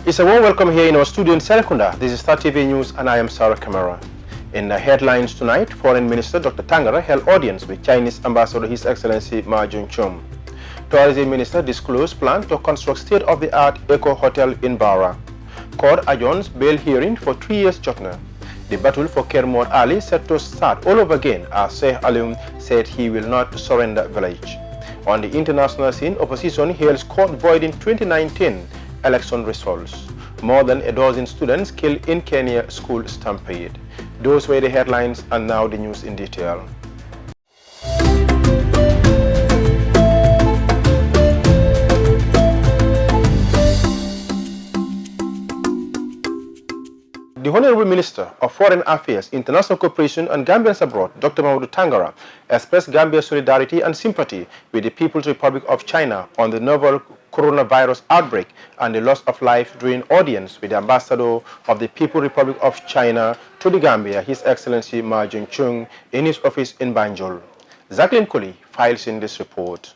It's a warm welcome here in our studio in Serekunda. This is Star TV News and I am Sarah Kamara. In the headlines tonight, Foreign Minister Dr. Tangara held audience with Chinese Ambassador His Excellency Ma Jun-chung. Tourism Minister disclosed plan to construct state-of-the-art Eco Hotel in Bara. Court adjourns bail hearing for 3 years Jotna. The battle for Kermor Ali set to start all over again as Sheikh Alium said he will not surrender village. On the international scene, opposition hails court voiding 2019 election results. More than a dozen students killed in Kenya school stampede. Those were the headlines and now the news in detail. The Honorable Minister of Foreign Affairs, International Cooperation and Gambians Abroad, Dr. Mamadou Tangara, expressed Gambia's solidarity and sympathy with the People's Republic of China on the novel coronavirus outbreak and the loss of life during audience with the Ambassador of the People's Republic of China to the Gambia, His Excellency Ma Jun-chung, in his office in Banjul. Jacqueline Kuli files in this report.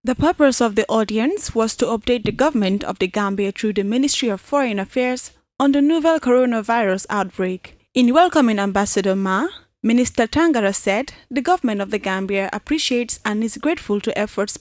The purpose of the audience was to update the government of the Gambia through the Ministry of Foreign Affairs on the novel coronavirus outbreak. In welcoming Ambassador Ma, Minister Tangara said the government of the Gambia appreciates and is grateful to efforts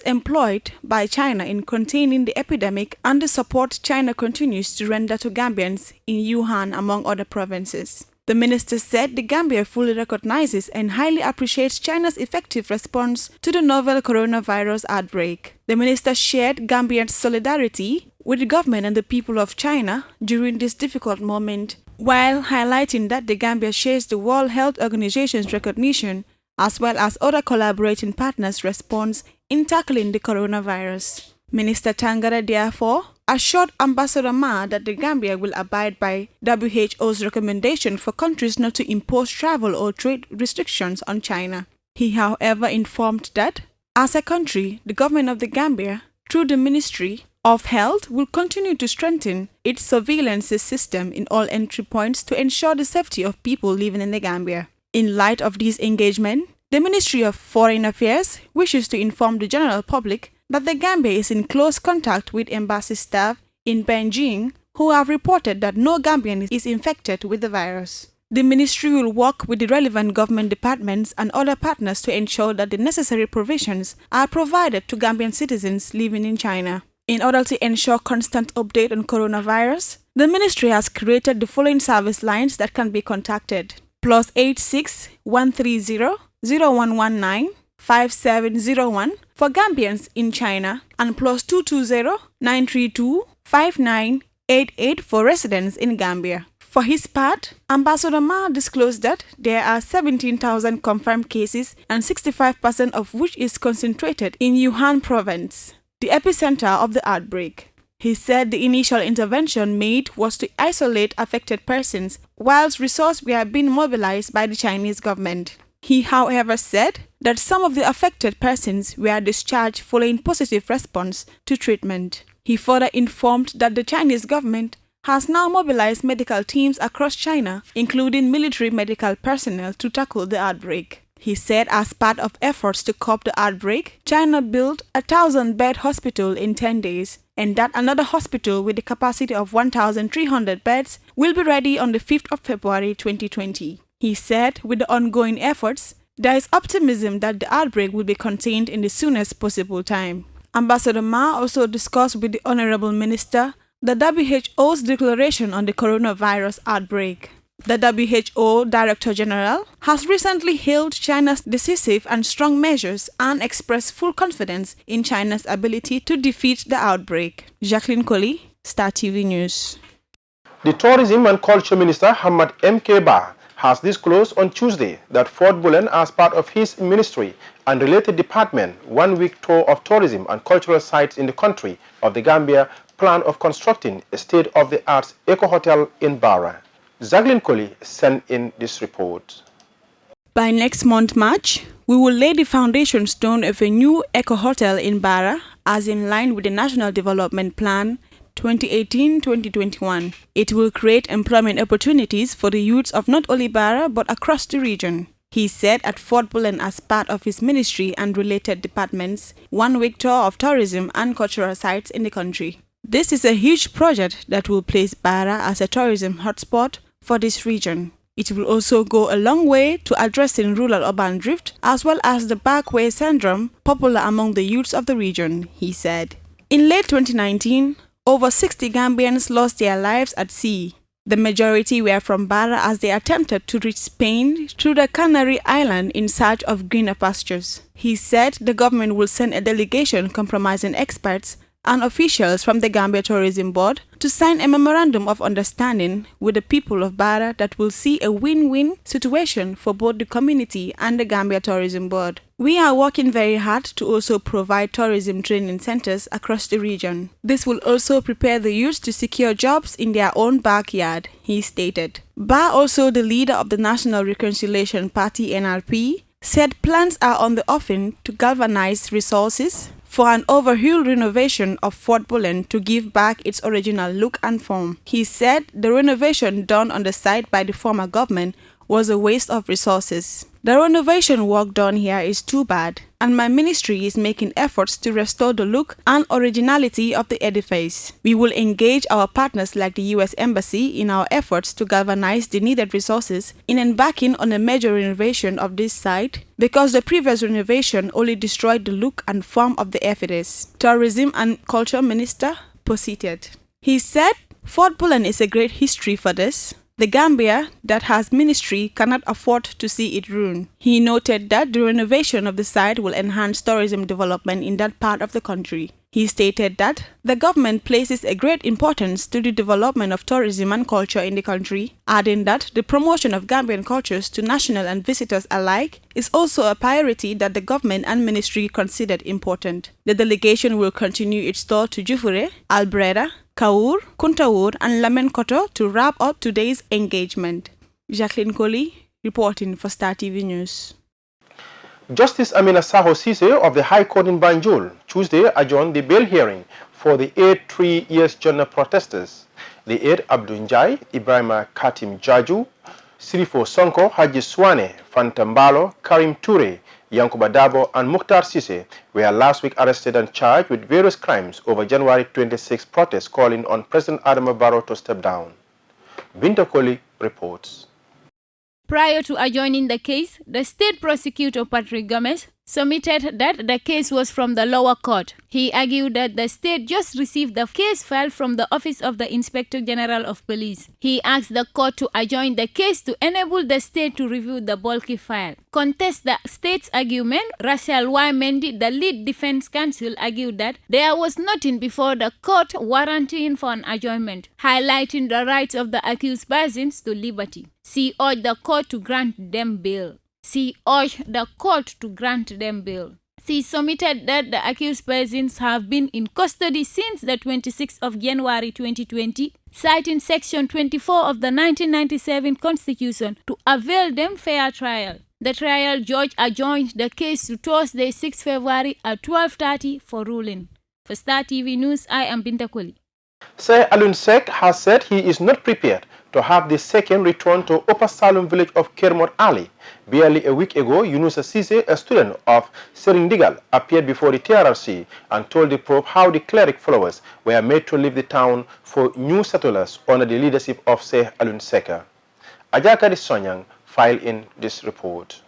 employed by China in containing the epidemic and the support China continues to render to Gambians in Wuhan, among other provinces. The minister said the Gambia fully recognizes and highly appreciates China's effective response to the novel coronavirus outbreak. The minister shared Gambians' solidarity with the government and the people of China during this difficult moment, while highlighting that the Gambia shares the World Health Organization's recognition as well as other collaborating partners' response in tackling the coronavirus. Minister Tangara therefore assured Ambassador Ma that the Gambia will abide by WHO's recommendation for countries not to impose travel or trade restrictions on China. He, however, informed that, as a country, the government of the Gambia, through the Ministry of Health, will continue to strengthen its surveillance system in all entry points to ensure the safety of people living in the Gambia. In light of this engagement, the Ministry of Foreign Affairs wishes to inform the general public that the Gambia is in close contact with embassy staff in Beijing who have reported that no Gambian is infected with the virus. The ministry will work with the relevant government departments and other partners to ensure that the necessary provisions are provided to Gambian citizens living in China. In order to ensure constant update on coronavirus, the ministry has created the following service lines that can be contacted: +86 130 0119 5701 for Gambians in China and +220 932 5988 for residents in Gambia. For his part, Ambassador Ma disclosed that there are 17,000 confirmed cases and 65% of which is concentrated in Wuhan province, the epicenter of the outbreak. He said the initial intervention made was to isolate affected persons, whilst resources were being mobilized by the Chinese government. He, however, said that some of the affected persons were discharged following positive response to treatment. He further informed that the Chinese government has now mobilized medical teams across China, including military medical personnel, to tackle the outbreak. He said as part of efforts to curb the outbreak, China built a 1,000-bed hospital in 10 days, and that another hospital with a capacity of 1,300 beds will be ready on the 5th of February 2020. He said with the ongoing efforts, there is optimism that the outbreak will be contained in the soonest possible time. Ambassador Ma also discussed with the Honorable Minister the WHO's declaration on the coronavirus outbreak. The WHO Director General has recently hailed China's decisive and strong measures and expressed full confidence in China's ability to defeat the outbreak. Jacqueline Colley, Star TV News. The Tourism and Culture Minister, Hamad M.K. Ba, has disclosed on Tuesday that Fort Bullen, as part of his ministry and related department, one-week tour of tourism and cultural sites in the country of the Gambia, plan of constructing a state-of-the-art eco-hotel in Barra. Jacqueline Colley sent in this report. By next month, March, we will lay the foundation stone of a new eco-hotel in Barra, as in line with the National Development Plan 2018-2021. It will create employment opportunities for the youths of not only Barra but across the region. He said at Fort Bullen as part of his ministry and related departments, one-week tour of tourism and cultural sites in the country. This is a huge project that will place Barra as a tourism hotspot for this region. It will also go a long way to addressing rural-urban drift as well as the backway syndrome popular among the youths of the region, he said. In late 2019, over 60 Gambians lost their lives at sea. The majority were from Barra as they attempted to reach Spain through the Canary Island in search of greener pastures. He said the government will send a delegation comprising experts and officials from the Gambia Tourism Board to sign a memorandum of understanding with the people of Barra that will see a win-win situation for both the community and the Gambia Tourism Board. We are working very hard to also provide tourism training centers across the region. This will also prepare the youth to secure jobs in their own backyard, he stated. Ba, also the leader of the National Reconciliation Party NRP, said plans are on the offing to galvanize resources for an overhaul renovation of Fort Bullen to give back its original look and form. He said the renovation done on the site by the former government was a waste of resources. The renovation work done here is too bad, and my ministry is making efforts to restore the look and originality of the edifice. We will engage our partners like the U.S. Embassy in our efforts to galvanize the needed resources in embarking on a major renovation of this site, because the previous renovation only destroyed the look and form of the edifice, Tourism and Culture Minister posited. He said, Fort Bullen is a great history for this. The Gambia that has ministry cannot afford to see it ruin. He noted that the renovation of the site will enhance tourism development in that part of the country. He stated that the government places a great importance to the development of tourism and culture in the country, adding that the promotion of Gambian cultures to national and visitors alike is also a priority that the government and ministry considered important. The delegation will continue its tour to Jufure, Albreda, Kaur, Kuntawur and Lamenkoto to wrap up today's engagement. Jacqueline Colley, reporting for Star TV News. Justice Amina Saho Sise of the High Court in Banjul Tuesday adjourned the bail hearing for the 8 3-year journal protesters. The 8 Abdul Njai, Ibrahima Katim Jaju, Sirifo Sonko, Haji Swane, Fantambalo, Karim Toure, Yankuba Dabo and Mukhtar Sise were last week arrested and charged with various crimes over January 26 protests calling on President Adama Barrow to step down. Binta Koli reports. Prior to adjourning the case, the state prosecutor Patrick Gomez submitted that the case was from the lower court. He argued that the state just received the case file from the Office of the Inspector General of Police. He asked the court to adjourn the case to enable the state to review the bulky file. Contest the state's argument, Rachel Y. Mendy, the lead defense counsel, argued that there was nothing before the court warranting for an adjournment, highlighting the rights of the accused persons to liberty. She urged the court to grant them bail. She submitted that the accused persons have been in custody since the 26th of January 2020, citing Section 24 of the 1997 Constitution to avail them fair trial. The trial judge adjourned the case to Thursday, 6 February at 12:30 for ruling. For Star TV News, I am Binta Koli. Sir Alun Sek has said he is not prepared to have the second return to Upper Salum village of Kermot Ali. Barely a week ago, Yunusa Sise, a student of Serindigal, appeared before the TRRC and told the probe how the cleric followers were made to leave the town for new settlers under the leadership of Sir Alun Seka. Ajakari Sonyang filed in this report.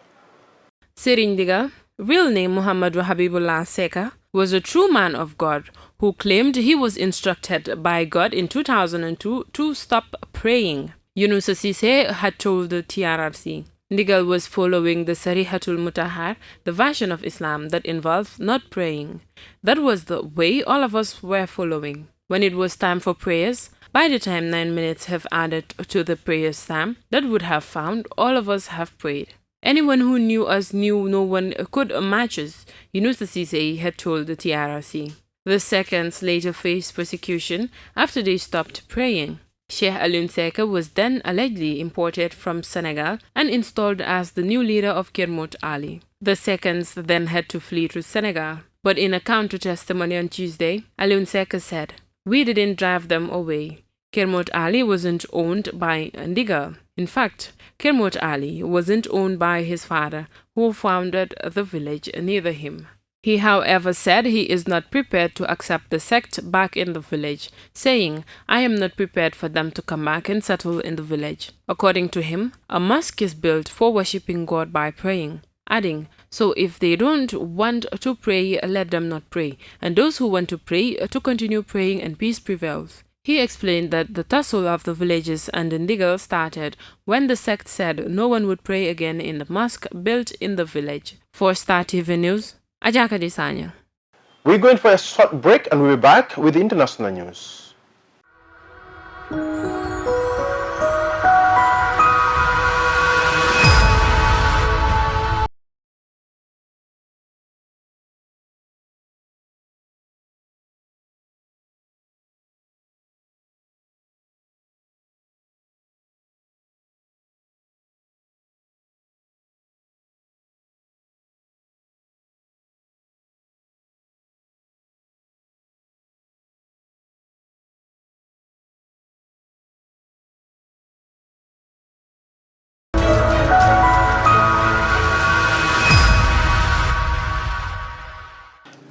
Serindigal, real name Muhammadu Habibullah Seka, was a true man of God who claimed he was instructed by God in 2002 to stop praying. Yunusa Sise had told the TRRC. Ndigal was following the Sarihatul Mutahar, the version of Islam that involves not praying. That was the way all of us were following. When it was time for prayers, by the time 9 minutes have added to the prayers time, that would have found all of us have prayed. Anyone who knew us knew no one could match us, Yunusa Sise had told the TRRC. The seconds later faced persecution after they stopped praying. Sheikh Alioune Seck was then allegedly imported from Senegal and installed as the new leader of Kermot Ali. The seconds then had to flee to Senegal. But in a counter testimony on Tuesday, Alioune Seck said, "We didn't drive them away. Kermot Ali wasn't owned by Ndigal. In fact, Kermot Ali wasn't owned by his father, who founded the village, neither him." He, however, said he is not prepared to accept the sect back in the village, saying, "I am not prepared for them to come back and settle in the village." According to him, a mosque is built for worshipping God by praying, adding, "So if they don't want to pray, let them not pray, and those who want to pray, to continue praying and peace prevails." He explained that the tussle of the villages and Ndigal started when the sect said no one would pray again in the mosque built in the village. For Star TV News, Ajaka Desanya. We're going for a short break and we'll be back with the international news.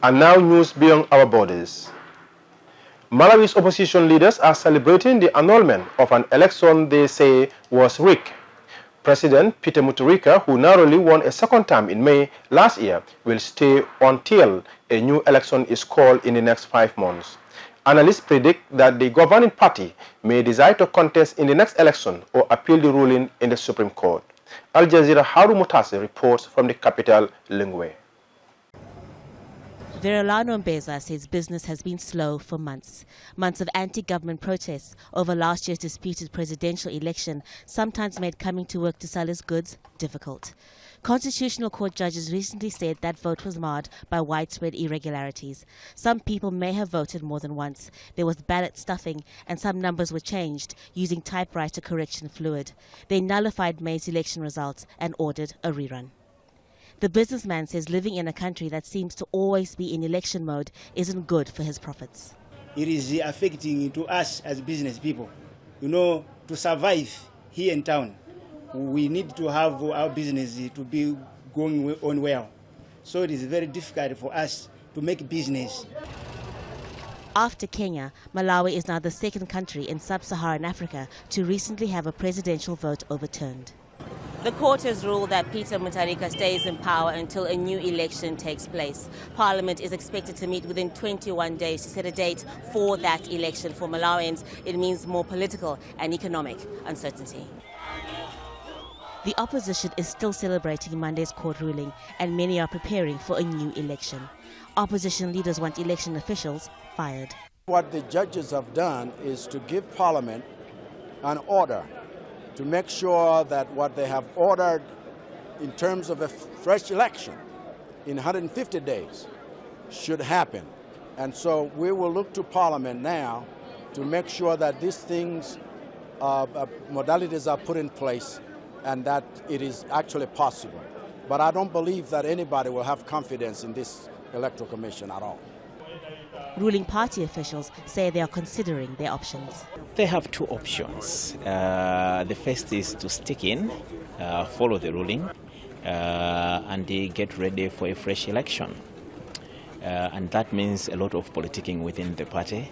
And now news beyond our borders. Malawi's opposition leaders are celebrating the annulment of an election they say was rigged. President Peter Mutharika, who narrowly won a second term in May last year, will stay until a new election is called in the next 5 months. Analysts predict that the governing party may decide to contest in the next election or appeal the ruling in the Supreme Court. Al Jazeera Haru Mutase reports from the capital, Lingwe. Verolano Mbeza says business has been slow for months. Months of anti-government protests over last year's disputed presidential election sometimes made coming to work to sell his goods difficult. Constitutional Court judges recently said that vote was marred by widespread irregularities. Some people may have voted more than once. There was ballot stuffing and some numbers were changed using typewriter correction fluid. They nullified May's election results and ordered a rerun. The businessman says living in a country that seems to always be in election mode isn't good for his profits. It is affecting to us as business people. You know, to survive here in town, we need to have our business to be going on well. So it is very difficult for us to make business. After Kenya, Malawi is now the second country in sub-Saharan Africa to recently have a presidential vote overturned. The court has ruled that Peter Mutharika stays in power until a new election takes place. Parliament is expected to meet within 21 days to set a date for that election. For Malawians, it means more political and economic uncertainty. The opposition is still celebrating Monday's court ruling, and many are preparing for a new election. Opposition leaders want election officials fired. What the judges have done is to give Parliament an order to make sure that what they have ordered in terms of a fresh election in 150 days should happen. And so we will look to Parliament now to make sure that these things, modalities are put in place and that it is actually possible. But I don't believe that anybody will have confidence in this Electoral Commission at all. Ruling party officials say they are considering their options. They have two options. The first is to stick in, follow the ruling, and they get ready for a fresh election. And that means a lot of politicking within the party,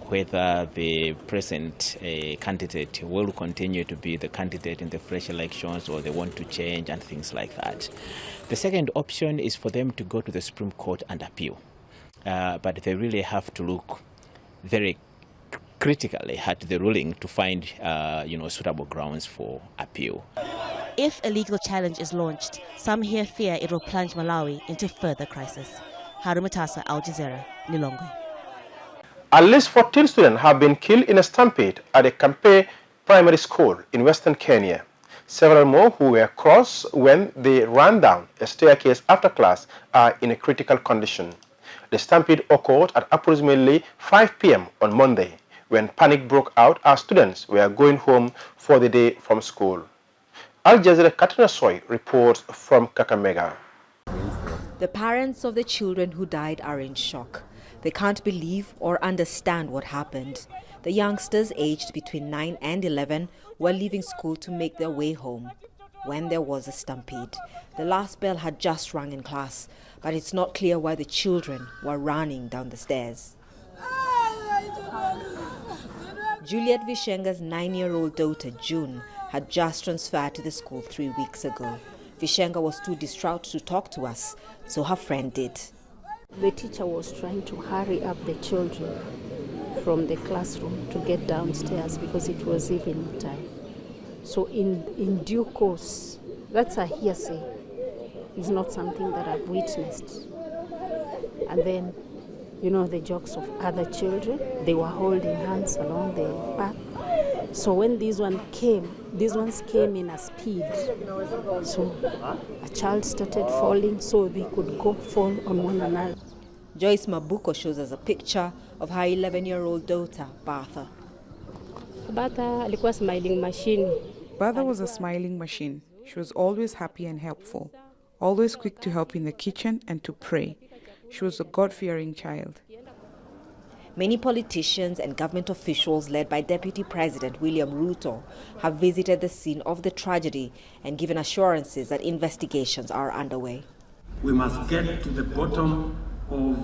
whether the present candidate will continue to be the candidate in the fresh elections or they want to change and things like that. The second option is for them to go to the Supreme Court and appeal. But they really have to look very critically at the ruling to find suitable grounds for appeal. If a legal challenge is launched, some here fear it will plunge Malawi into further crisis. Harumatasa, Al Jazeera, Lilongwe. At least 14 students have been killed in a stampede at a Kampe primary school in western Kenya. Several more who were crossed when they ran down a staircase after class are in a critical condition. The stampede occurred at approximately 5 p.m. on Monday when panic broke out as students were going home for the day from school. Al Jazeera Katrina Soy reports from Kakamega. The parents of the children who died are in shock. They can't believe or understand what happened. The youngsters, aged between 9 and 11, were leaving school to make their way home when there was a stampede. The last bell had just rung in class, but it's not clear why the children were running down the stairs. Juliet Vishenga's 9-year-old daughter, June, had just transferred to the school 3 weeks ago. Vishenga was too distraught to talk to us, so her friend did. The teacher was trying to hurry up the children from the classroom to get downstairs because it was evening time. So in due course, that's a hearsay. It's not something that I've witnessed. And then, the jokes of other children, they were holding hands along the path. So when these ones came in a speed. So a child started falling so they could go fall on one another. Joyce Mabuko shows us a picture of her 11-year-old daughter, Bertha. Bertha was a smiling machine. She was always happy and helpful, always quick to help in the kitchen and to pray. She was a God-fearing child. Many politicians and government officials led by Deputy President William Ruto have visited the scene of the tragedy and given assurances that investigations are underway. We must get to the bottom of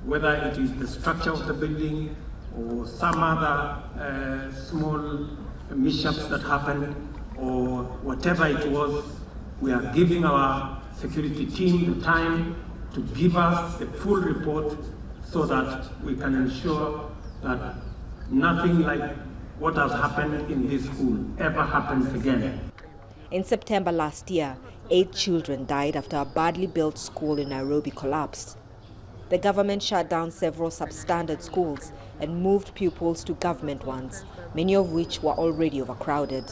whether it is the structure of the building or some other small mishaps that happened or whatever it was. We are giving our security team the time to give us the full report so that we can ensure that nothing like what has happened in this school ever happens again. In September last year, 8 children died after a badly built school in Nairobi collapsed. The government shut down several substandard schools and moved pupils to government ones, many of which were already overcrowded.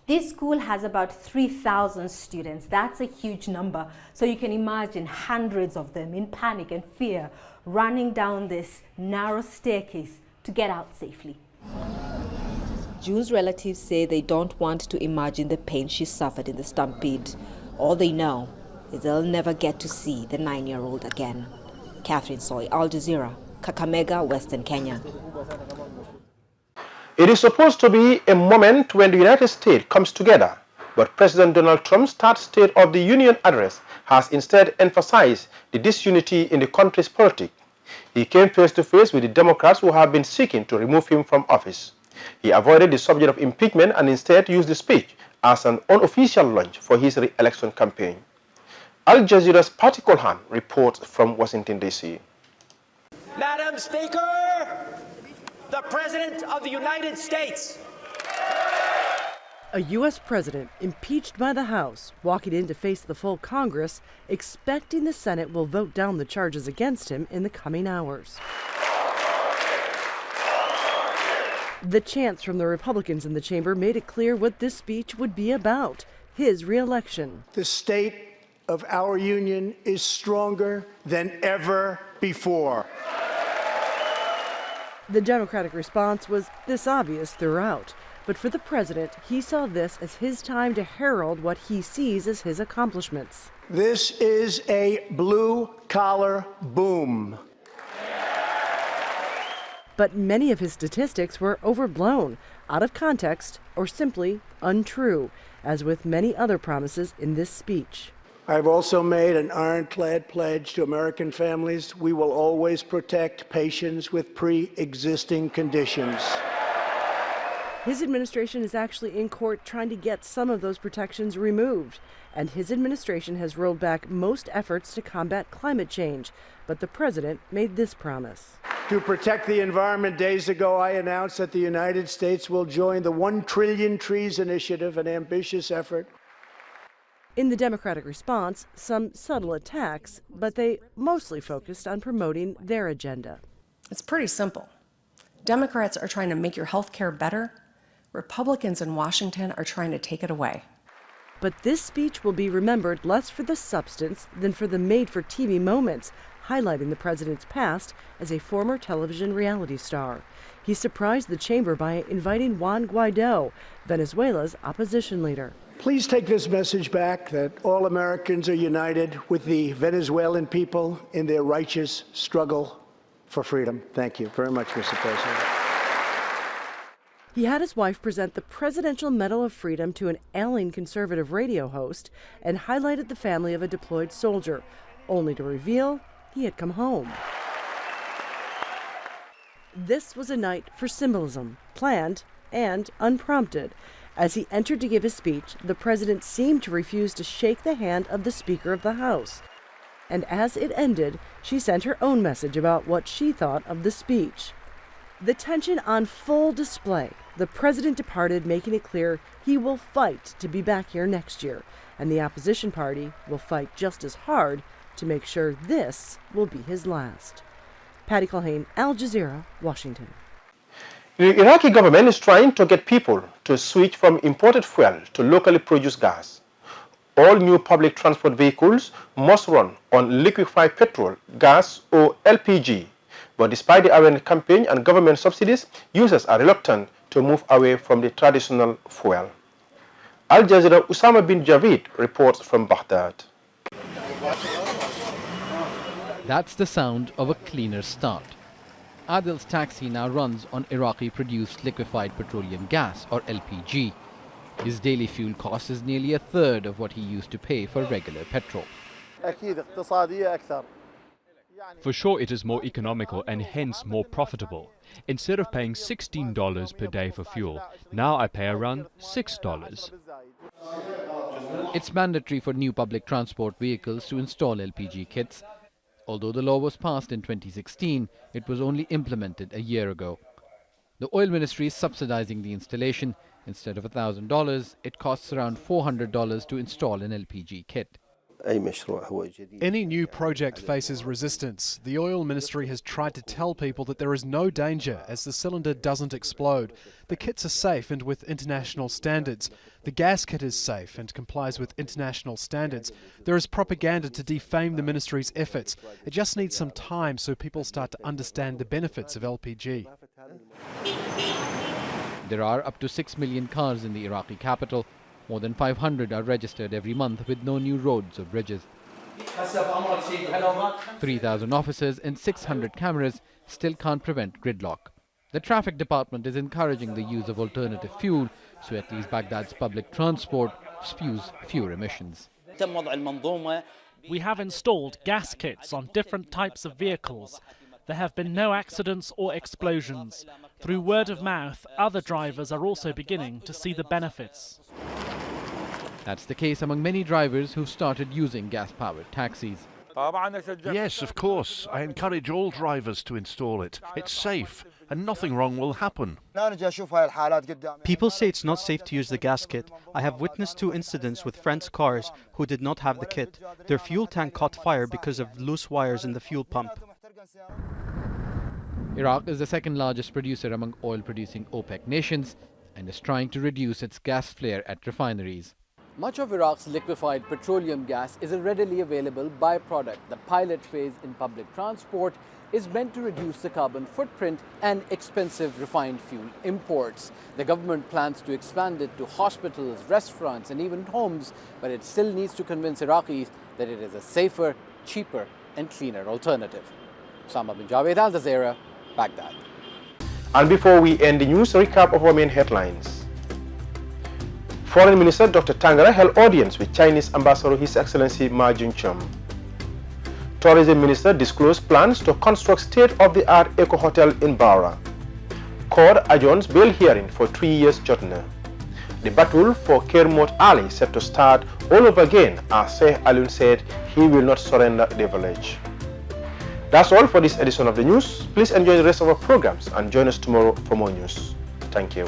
This school has about 3,000 students. That's a huge number. So you can imagine hundreds of them in panic and fear running down this narrow staircase to get out safely. June's relatives say they don't want to imagine the pain she suffered in the stampede. All they know is they'll never get to see the 9-year-old again. Catherine Soy, Al Jazeera, Kakamega, Western Kenya. It is supposed to be a moment when the United States comes together, but President Donald Trump's third State of the Union address has instead emphasized the disunity in the country's politics. He came face to face with the Democrats who have been seeking to remove him from office. He avoided the subject of impeachment and instead used the speech as an unofficial launch for his re-election campaign. Al Jazeera's Patty Colhan reports from Washington, D.C. Madam Speaker, the President of the United States. A U.S. president impeached by the House, walking in to face the full Congress, expecting the Senate will vote down the charges against him in the coming hours. The chants from the Republicans in the chamber made it clear what this speech would be about, his re-election. The state of our union is stronger than ever before. The Democratic response was this obvious throughout. But for the president, he saw this as his time to herald what he sees as his accomplishments. This is a blue-collar boom. But many of his statistics were overblown, out of context, or simply untrue, as with many other promises in this speech. I've also made an ironclad pledge to American families. We will always protect patients with pre-existing conditions. His administration is actually in court trying to get some of those protections removed, and his administration has rolled back most efforts to combat climate change. But the president made this promise. To protect the environment, days ago I announced that the United States will join the 1 Trillion Trees Initiative, an ambitious effort. In the Democratic response, some subtle attacks, but they mostly focused on promoting their agenda. It's pretty simple. Democrats are trying to make your health care better. Republicans in Washington are trying to take it away. But this speech will be remembered less for the substance than for the made-for-TV moments, highlighting the president's past as a former television reality star. He surprised the chamber by inviting Juan Guaido, Venezuela's opposition leader. Please take this message back that all Americans are united with the Venezuelan people in their righteous struggle for freedom. Thank you very much, Mr. President. He had his wife present the Presidential Medal of Freedom to an ailing conservative radio host and highlighted the family of a deployed soldier, only to reveal he had come home. This was a night for symbolism, planned and unprompted. As he entered to give his speech, the president seemed to refuse to shake the hand of the Speaker of the House. And as it ended, she sent her own message about what she thought of the speech. The tension on full display, the president departed, making it clear he will fight to be back here next year, and the opposition party will fight just as hard to make sure this will be his last. Patty Culhane, Al Jazeera, Washington. The Iraqi government is trying to get people to switch from imported fuel to locally produced gas. All new public transport vehicles must run on liquefied petrol, gas, or LPG. But despite the awareness campaign and government subsidies, users are reluctant to move away from the traditional fuel. Al Jazeera Usama bin Javid reports from Baghdad. That's the sound of a cleaner start. Adil's taxi now runs on Iraqi-produced liquefied petroleum gas, or LPG. His daily fuel cost is nearly a third of what he used to pay for regular petrol. For sure it is more economical and hence more profitable. Instead of paying $16 per day for fuel, now I pay around $6. It's mandatory for new public transport vehicles to install LPG kits. Although the law was passed in 2016, it was only implemented a year ago. The oil ministry is subsidizing the installation. Instead of $1,000, it costs around $400 to install an LPG kit. Any new project faces resistance. The oil ministry has tried to tell people that there is no danger as the cylinder doesn't explode. The kits are safe and with international standards. The gas kit is safe and complies with international standards. There is propaganda to defame the ministry's efforts. It just needs some time so people start to understand the benefits of LPG. There are up to 6 million cars in the Iraqi capital. More than 500 are registered every month with no new roads or bridges. 3,000 officers and 600 cameras still can't prevent gridlock. The traffic department is encouraging the use of alternative fuel, so at least Baghdad's public transport spews fewer emissions. We have installed gas kits on different types of vehicles. There have been no accidents or explosions. Through word of mouth, other drivers are also beginning to see the benefits. That's the case among many drivers who've started using gas-powered taxis. Yes, of course. I encourage all drivers to install it. It's safe and nothing wrong will happen. People say it's not safe to use the gas kit. I have witnessed 2 incidents with friends' cars who did not have the kit. Their fuel tank caught fire because of loose wires in the fuel pump. Iraq is the second largest producer among oil-producing OPEC nations and is trying to reduce its gas flare at refineries. Much of Iraq's liquefied petroleum gas is a readily available byproduct. The pilot phase in public transport is meant to reduce the carbon footprint and expensive refined fuel imports. The government plans to expand it to hospitals, restaurants and even homes, but it still needs to convince Iraqis that it is a safer, cheaper and cleaner alternative. Usama bin Javed, Al Jazeera, Baghdad. And before we end the news, a recap of our main headlines. Foreign Minister Dr. Tangara held audience with Chinese Ambassador His Excellency Ma Junchum. Tourism Minister disclosed plans to construct state-of-the-art eco-hotel in Bara. Court adjourns bail hearing for 3 years Jotna. The battle for Kermot Ali set to start all over again as Sheikh Alun said he will not surrender the village. That's all for this edition of the news. Please enjoy the rest of our programs and join us tomorrow for more news. Thank you.